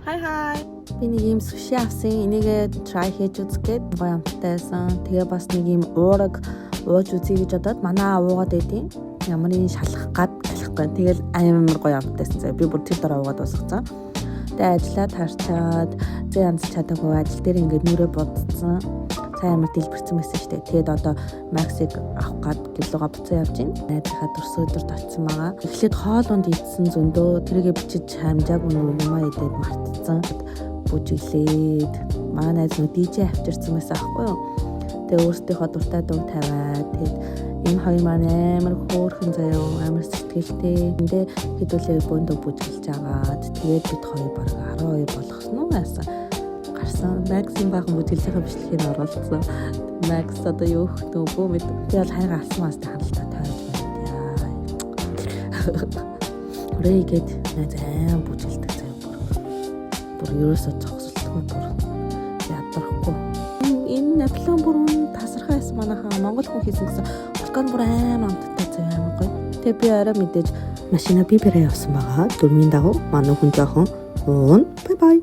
Hi. Би нэг юм суши авсан. Энийгээ try хийж үзгээд гоё амттайсан. Тэгээ бас нэг юм уураг ууж үзье гэж бодоод манай уугаад байдیں۔ Ямар нэг шалах гад талахгүй. Тэгэл амар гоё амттайсан. Би бүр тэр дараа уугаад дуусгацсан. Тэгээ ажиллаад харчаад зэ янз чадаагүй ажил дээр ингээд нүрээ бодсон. Сайн амар дэлбэрсэн байсан шүү дээ. Тэгээд одоо Максыг авах гад гэлугаа буцаа явж гин. Найзынхаа дурсуудад очсон байгаа. Эхлээд хоолунд идсэн зөндөө тэргээ бичиж хамжаагүй юмаа идээд мартцсан. Бүжиглээд манай найз нь DJ авчирсан байсан аахгүй юу. Тэгээ өөрсдийнхөө дуртай дуу тавиад тэгээд энэ хоёр маань амар хөөрхөн заяа амар сэтгэлтэй. Эндээ хэдүүлээ бөөндөө бүжиглж агаад тэгээд бид хоёр баг 12 болгосон уу яасан. Гарсан Максим баахан бүжиглэхийн бичлэгийг оруулсан. Макс одоо юу хөх нөөгөө мэд. Би бол хайгаа алсан маастай ханалтаа тойрч байна. Үрээгээд найз аим бүжиглдэг заяа бүр ерөөсөө зогсолтгүй бүр ядрахгүй. Энэ Наполеон бүр тасархай байсан манайхаа Монгол хүн хийсэн гэсэн уркан бүр аим амттай заяа амар гоё. Тэгээ би арай мэдээж машина би бэрээ явсан байгаа. Дөрмийн дагуу манай хүн жоохон уун. Bye bye.